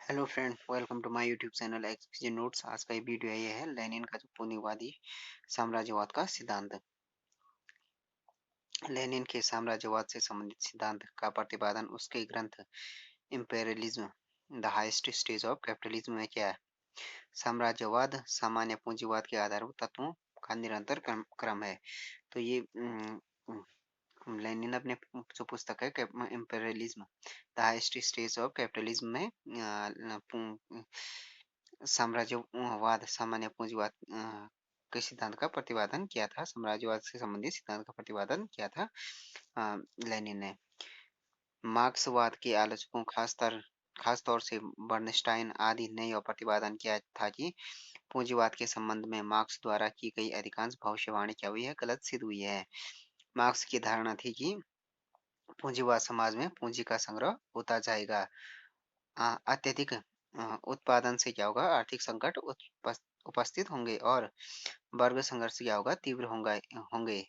Hello friend, welcome to my YouTube channel excused notes. आज का ये वीडियो ये है लेनिन का जो पुण्यवादी साम्राज्यवाद का सिद्धांत। लेनिन के साम्राज्यवाद से संबंधित सिद्धांत का प्रतिपादन उसके ग्रंथ imperialism the highest stage of capitalism में किया है। साम्राज्यवाद सामान्य पूंजीवाद के आधारभूत तत्वों का निरंतर क्रम है। तो ये लेनिन अपने जो पुस्तक है imperialism the highest stage of capitalism में साम्राज्यवाद सामान्य पूंजीवाद के सिद्धांत का प्रतिपादन किया था। साम्राज्यवाद से संबंधित सिद्धांत का प्रतिपादन किया था लेनिन ने। मार्क्सवाद के आलोचकों खास तौर से बर्नस्टाइन आदि ने यह प्रतिपादन किया था कि पूंजीवाद के संबंध में मार्क्स द्वारा की गई अधिकांश भविष्यवाणी क्या हुई है, गलत सिद्ध हुई है। मार्क्स की धारणा थी कि पूंजीवाद समाज में पूंजी का संग्रह होता जाएगा। अत्यधिक उत्पादन से क्या होगा, आर्थिक संकट उपस्थित होंगे और वर्ग संघर्ष क्या होगा, तीव्र होंगे।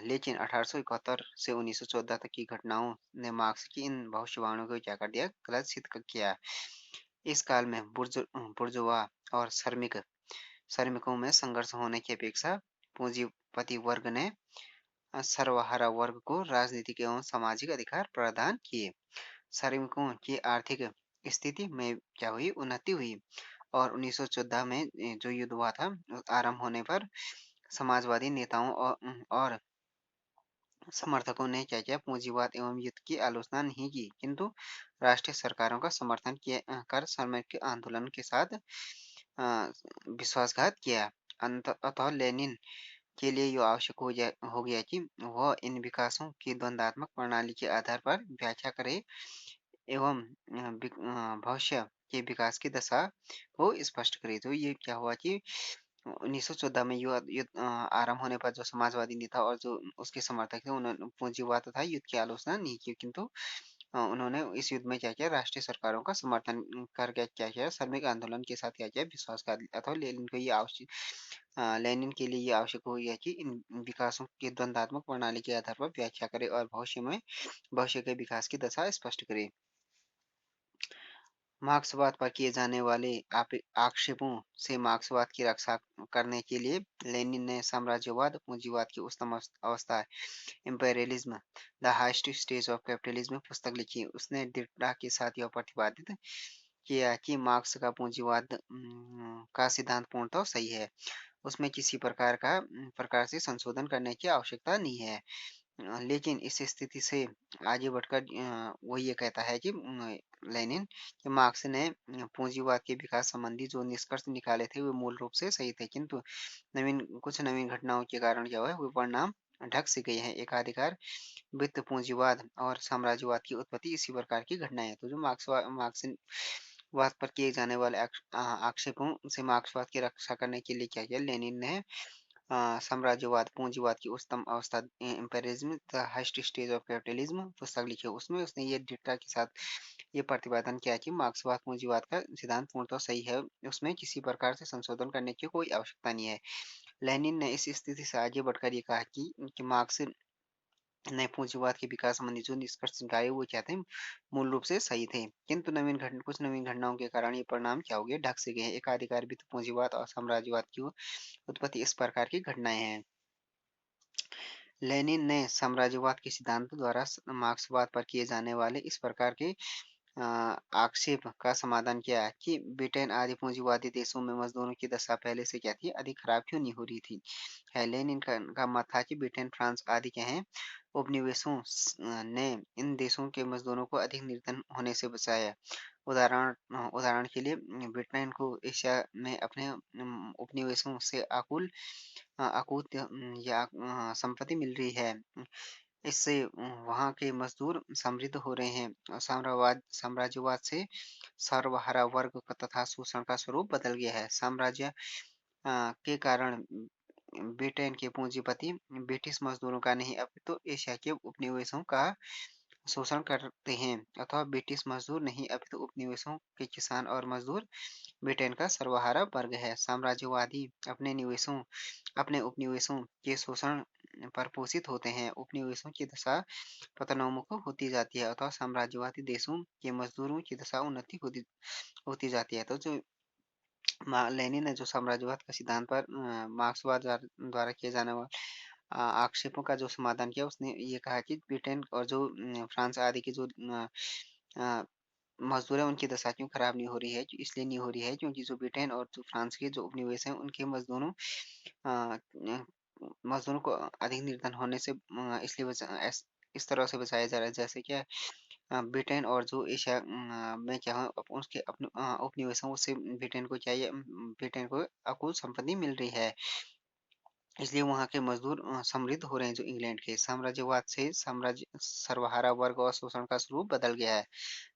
लेकिन 1871 से 1914 तक की घटनाओं ने मार्क्स की इन भविष्यवाणियों को क्या कर दिया, गलत सिद्ध किया। इस काल में बुर्जुआ और श्रमिकों में संघर्ष होने की अपेक्षा पूंजीपति वर्ग ने सर्वहारा वर्ग को राजनीतिक एवं सामाजिक अधिकार प्रदान किए। श्रमिकों की आर्थिक स्थिति में क्या हुई, उन्नति हुई और 1914 में जो युद्ध हुआ था आरंभ होने पर समाजवादी नेताओं और समर्थकों ने क्या किया, पूंजीवाद एवं युद्ध की आलोचना नहीं की, किंतु राष्ट्रीय सरकारों का समर्थन किया कर श्रमिक आंदोलन के साथ विश्वासघात किया। अतः लेनिन के लिए यह आवश्यक हो गया कि वह इन विकासों की द्वंद्वात्मक प्रणाली के आधार पर व्याख्या करे एवं भविष्य के विकास की दशा को स्पष्ट करे। तो ये क्या हुआ कि 1914 में युद्ध आरंभ होने पर जो समाजवादी नेता और जो उसके समर्थक थे उन्होंने पूंजीवाद तथा युद्ध की आलोचना नहीं की, किंतु उन्होंने इस युद्ध में क्या किया, राष्ट्रीय सरकारों का समर्थन करके क्या किया, श्रमिक आंदोलन के साथ क्या किया, विश्वासघात। अथवा लेनिन को ये आवश्यक लेनिन के लिए ये आवश्यक हो गया कि इन विकासों की द्वंद्वात्मक प्रणाली के आधार पर व्याख्या करे और भविष्य के विकास की दशा स्पष्ट करे। मार्क्सवाद पर किए जाने वाले आक्षेपों से मार्क्सवाद की रक्षा करने के लिए लेनिन ने साम्राज्यवाद पूंजीवाद की उच्चतम अवस्था imperialism the highest stage of capitalism पुस्तक लिखी। उसने दृढ़ता के साथ यह प्रतिपादित किया कि मार्क्स का पूंजीवाद का सिद्धांत पूर्णतः सही है। उसमें किसी प्रकार से संशोधन करने की आवश्यकता नहीं है। लेकिन इस स्थिति से आगे बढ़कर वो ये कहता है कि लेनिन कि मार्क्स ने पूंजीवाद के विकास संबंधी जो निष्कर्ष निकाले थे वे मूल रूप से सही थे, किंतु कुछ नवीन घटनाओं के कारण क्या हुआ है, वे परिणाम ढक से गए हैं। एकाधिकार वित्त पूंजीवाद और साम्राज्यवाद की उत्पत्ति इसी प्रकार की घटनाएं हैं। तो जो मार्क्सवाद पर किए जाने वाले आक्षेपों से मार्क्सवाद की रक्षा करने के लिए क्या किया, लेनिन ने साम्राज्यवाद पूंजीवाद की उच्चतम अवस्था imperialism the highest stage of capitalism पुस्तक लिखी। उसमें उसने ये दृढ़ता के साथ ये प्रतिपादन किया कि मार्क्सवाद पूंजीवाद का सिद्धांत पूर्णतः सही है, उसमें किसी प्रकार से संशोधन करने की कोई आवश्यकता नहीं है। लेनिन ने इस स्थिति से आगे बढ़कर ये कहा कि मार्क्स ने पूंजीवाद के विकास संबंधी जो निष्कर्ष निकाले वो क्या थे, मूल रूप से सही थे, किंतु कुछ नवीन घटनाओं के कारण ये परिणाम क्या हो गए, ढक से गए। एकाधिकार वित्त पूंजीवाद और साम्राज्यवाद की उत्पत्ति इस प्रकार की घटनाएं हैं। लेनिन ने साम्राज्यवाद के सिद्धांत द्वारा मार्क्सवाद पर किए जाने वाले इस प्रकार के आक्षेप का समाधान किया कि ब्रिटेन आदि पूंजीवादी देशों में मजदूरों की दशा पहले से क्या थी, अधिक खराब क्यों नहीं हो रही थी। लेनिन का मत था कि ब्रिटेन, फ्रांस आदि के हैं उपनिवेशों ने इन देशों के मजदूरों को अधिक निर्धन होने से बचाया। उदाहरण के लिए ब्रिटेन को एशिया में अपने उपनिवेशों से अकूत या संपत्ति मिल रही है। इससे वहाँ के मजदूर समृद्ध हो रहे हैं। साम्राज्यवाद से सर्वहारा वर्ग तथा शोषण का स्वरूप बदल गया है। साम्राज्य के कारण ब्रिटेन के पूंजीपति ब्रिटिश मजदूरों का नहीं अपितु एशिया के उपनिवेशों का शोषण करते हैं, अथवा ब्रिटिश मजदूर नहीं अपितु उपनिवेशों के किसान और मजदूर ब्रिटेन का सर्वहारा वर्ग है। साम्राज्यवादी अपने उपनिवेशों के शोषण पर पोषित होते हैं। उपनिवेशों की दशा पतनोन्मुख होती जाती है, अथवा साम्राज्यवादी देशों के मजदूरों की दशा उन्नति होती होती जाती है। तो जो लेनिन ने जो साम्राज्यवाद का सिद्धांत पर मार्क्सवाद द्वारा किए जाने वाले आक्षेपों का जो समाधान किया, उसने ये कहा कि ब्रिटेन और जो फ्रांस आदि के जो अ, मजदूर है, उनकी दशा क्यों खराब नहीं हो रही है, इसलिए नहीं हो रही है क्योंकि जो ब्रिटेन और जो फ्रांस के जो उपनिवेश हैं, उनके अ, मजदूरों को अधिक निर्धन होने से इसलिए इस तरह से बचाया जा रहा है, जैसे कि ब्रिटेन और जो एशिया में क्या है, उसके अपने उपनिवेशों से ब्रिटेन को क्या है, ब्रिटेन को अकुल संपत्ति मिल रही है, इसलिए वहाँ के मजदूर समृद्ध हो रहे हैं। जो इंग्लैंड के साम्राज्यवाद से साम्राज्य सर्वहारा वर्ग और शोषण का स्वरूप बदल गया है।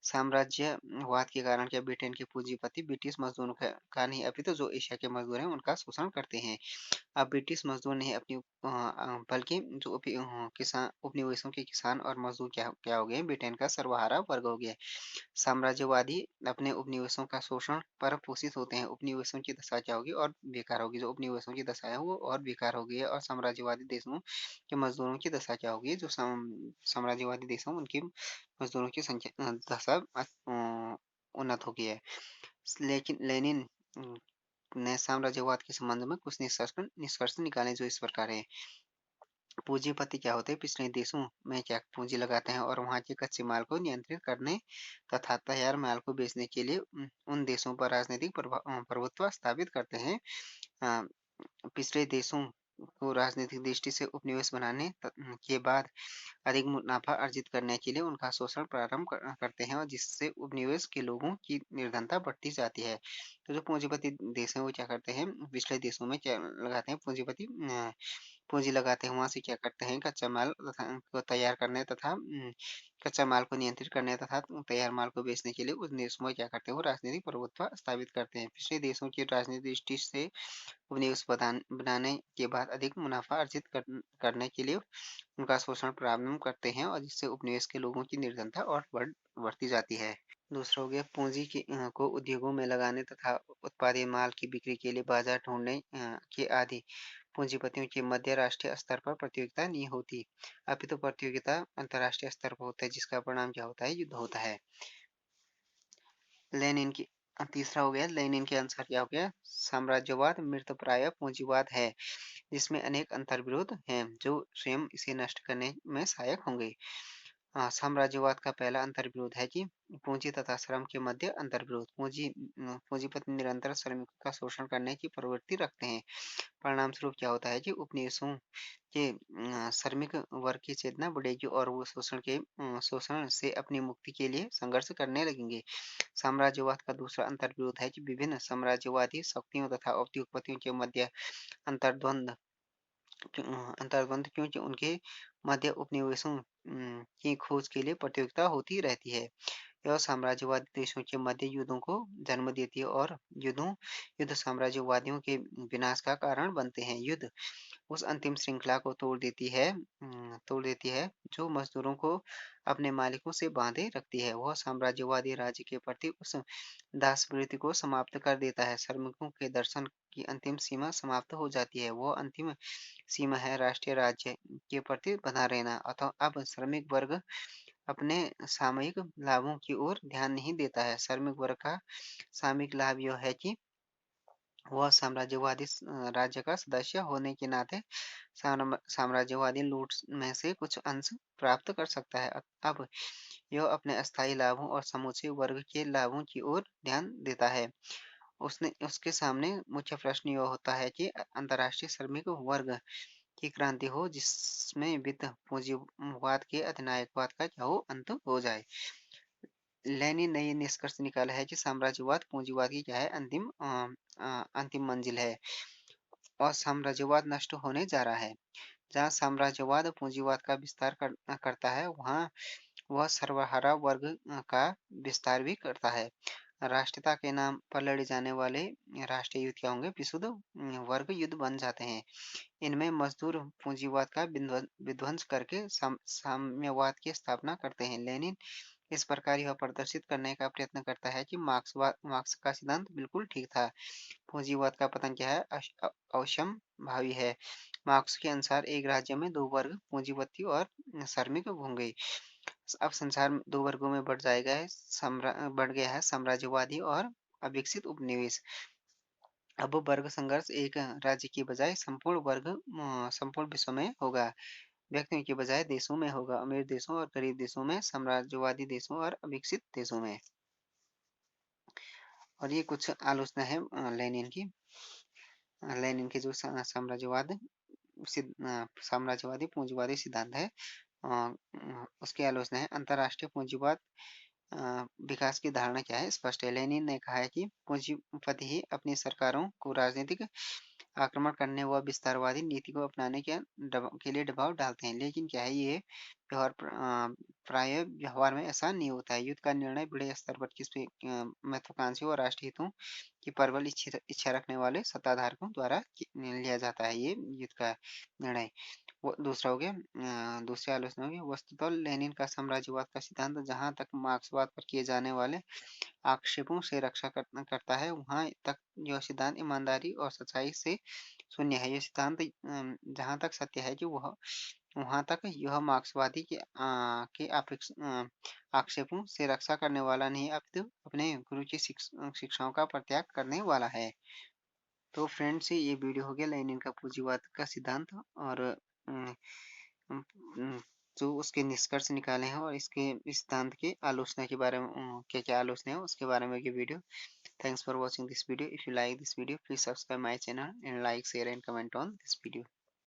साम्राज्यवाद के कारण क्या ब्रिटेन के पूंजीपति ब्रिटिश मजदूरों का नहीं अपितु जो एशिया के मजदूर हैं उनका शोषण करते हैं। अब ब्रिटिश मजदूर नहीं अपनी बल्कि जो किसान उपनिवेशों के किसान और मजदूर क्या क्या हो गए, ब्रिटेन का सर्वहारा वर्ग हो गया। साम्राज्यवादी अपने उपनिवेशों का शोषण पर पोषित होते हैं। उपनिवेशों की दशा क्या होगी और बेकार होगी, जो उपनिवेशों की दशा है वो और बेकार हो गई है, और साम्राज्यवादी देशों के मजदूरों की दशा क्या होगी, जो साम्राज्यवादी देशों उनकी मजदूरों की संख्या दशा उन्नत हो गई है। लेकिन लेनिन ने साम्राज्यवाद के संबंध में कुछ निष्कर्ष निकाले जो इस प्रकार है। पूंजीपति क्या होते हैं, पिछले देशों में क्या पूंजी लगाते हैं और वहां के कच्चे माल को नियंत्रित करने तथा तैयार माल को बेचने के लिए उन देशों पर राजनीतिक प्रभुत्व स्थापित करते हैं। अ, पिछले देशों को राजनीतिक दृष्टि से उपनिवेश बनाने के बाद अधिक मुनाफा अर्जित करने के लिए उनका शोषण प्रारंभ करते हैं, और जिससे उपनिवेश के लोगों की निर्धनता बढ़ती जाती है। तो जो पूंजीपति देश हैं वो क्या करते हैं, पिछले देशों में क्या लगाते हैं, पूंजीपति पूंजी लगाते हैं, वहां से क्या करते हैं, कच्चा माल को तैयार करने तथा कच्चा माल को नियंत्रित करने तथा तैयार माल को बेचने के लिए उस देश में क्या करते हैं, वो राजनीतिक प्रभुत्व स्थापित करते हैं। पिछले देशों की राजनीतिक दृष्टि से उपनिवेश बनाने के बाद अधिक मुनाफा अर्जित करने के लिए उनका शोषण प्रारंभ करते हैं, और जिससे उपनिवेश के लोगों की निर्धनता और बढ़ती जाती है। दूसरा हो गया पूंजी को उद्योगों में लगाने तथा उत्पादित माल की बिक्री के लिए बाजार ढूंढने के आदि पूंजीपतियों की मध्य राष्ट्रीय स्तर पर प्रतियोगिता नहीं होती, अपितु प्रतियोगिता अंतर्राष्ट्रीय स्तर पर होता है, जिसका परिणाम क्या होता है, युद्ध होता है। लेनिन की तीसरा हो गया, लेनिन के अनुसार क्या हो गया, साम्राज्यवाद मृतप्राय पूंजीवाद है, जिसमें अनेक अंतर्विरोध हैं जो स्वयं इसे नष्ट करने में सहायक होंगे। साम्राज्यवाद का पहला अंतर्विरोध है कि पूंजी तथा श्रम के मध्य अंतर्विरोध। पूंजीपति निरंतर श्रमिकों का शोषण करने की प्रवृत्ति रखते हैं। परिणाम स्वरूप क्या होता है कि उपनिवेशों के श्रमिक वर्ग की चेतना बढ़ेगी और वो शोषण से अपनी मुक्ति के लिए संघर्ष करने लगेंगे। साम्राज्यवाद का दूसरा अंतर्विरोध है कि विभिन्न साम्राज्यवादी शक्तियों तथा उद्योगपतियों के मध्य अंतर्द्वंद क्योंकि उनके मध्य उपनिवेशों की खोज के लिए प्रतियोगिता होती रहती है। यह साम्राज्यवादी देशों के मध्य युद्धों को जन्म देती है, और युद्ध साम्राज्यवादियों के विनाश का कारण बनते हैं। युद्ध उस अंतिम श्रृंखला को तोड़ देती है जो मजदूरों को अपने मालिकों से बांधे रखती है। वह साम्राज्यवादी राज्य के प्रति उस दासवृत्ति को समाप्त कर देता है। श्रमिकों के दर्शन की अंतिम सीमा समाप्त हो जाती है। वह अंतिम सीमा है राष्ट्रीय राज्य के प्रति बना रहना। अतः अब श्रमिक वर्ग अपने सामयिक लाभों की ओर ध्यान नहीं देता है। श्रमिक वर्ग का सामयिक लाभ यह है कि वह साम्राज्यवादी राज्य का सदस्य होने के नाते साम्राज्यवादी लूट में से कुछ अंश प्राप्त कर सकता है। अब यह अपने अस्थायी लाभों और समूचे वर्ग के लाभों की ओर ध्यान देता है। उसने उसके सामने मुख्य प्रश्न यह होता है कि अंतर्राष्ट्रीय श्रमिक वर्ग की क्रांति हो, जिसमें वित्त पूंजीवाद के अधिनायकवाद का क्या हो, अंत हो जाए। लेनिन ने ये निष्कर्ष निकाला है कि साम्राज्यवाद पूंजीवाद की क्या है, अंतिम मंजिल है, और साम्राज्यवाद नष्ट होने जा रहा है। जहाँ साम्राज्यवाद पूंजीवाद का विस्तार करता है, वहाँ वह सर्वहारा वर्ग का विस्तार भी करता है। राष्ट्रीयता के नाम पर लड़े जाने वाले राष्ट्रीय युद्ध क्या होंगे? विशुद्ध वर्ग युद्ध बन जाते हैं। इनमें मजदूर पूंजीवाद का विध्वंस करके साम्यवाद की स्थापना करते हैं। लेनिन इस प्रकार यह प्रदर्शित करने का प्रयत्न करता है कि मार्क्स का सिद्धांत बिल्कुल ठीक था। पूंजीवाद का पतन क्या है? अवश्यंभावी है। मार्क्स के अनुसार एक राज्य में दो वर्ग, पूंजीपति और श्रमिक होंगे। अब संसार दो वर्गों में बढ़ गया है, साम्राज्यवादी और अविकसित उपनिवेश। अब वर्ग संघर्ष एक राज्य की बजाय संपूर्ण विश्व में होगा। व्यक्तियों की बजाय देशों में होगा, अमीर देशों और गरीब देशों में, साम्राज्यवादी देशों और अविकसित देशों में। और ये कुछ आलोचना है लेनिन की। लेनिन के जो साम्राज्यवादी पूंजीवादी सिद्धांत है, उसकी आलोचना है। अंतरराष्ट्रीय पूंजीवाद विकास की धारणा क्या है? स्पष्ट है। लेनिन ने कहा है कि पूंजीपति ही अपनी सरकारों को राजनीतिक आक्रमण करने व विस्तारवादी नीति को अपनाने के लिए दबाव डालते हैं। लेकिन क्या है, ये प्राय व्यवहार में ऐसा नहीं होता है। युद्ध का निर्णय बड़े स्तर पर किसी महत्वाकांक्षी और राष्ट्रीय हितों की प्रबल इच्छा रखने वाले सत्ताधारकों द्वारा लिया जाता है, ये युद्ध का निर्णय। वो दूसरा हो गया, दूसरी आलोचना होगी। वस्तुतः लेनिन का साम्राज्यवाद का सिद्धांत जहां तक मार्क्सवाद पर किए जाने वाले आक्षेपों से रक्षा करता है, वहां तक यह सिद्धांत ईमानदारी और सच्चाई से शून्य है। यह सिद्धांत जहां तक सत्य है कि वह वहां तक यह मार्क्सवादी के आक्षेपों से रक्षा करने वाला नहीं, अपितु अपने गुरु की शिक्षाओं का परित्याग करने वाला है। तो फ्रेंड्स, ये वीडियो हो गया लेनिन का पूंजीवाद का सिद्धांत और अम, अम, अम, जो उसके निष्कर्ष निकाले हैं और इसके इस सिद्धांत की आलोचना के बारे में क्या क्या आलोचना है उसके बारे में ये video. Thanks for watching this video. If you like this video, please subscribe my channel and like, share and comment on this video.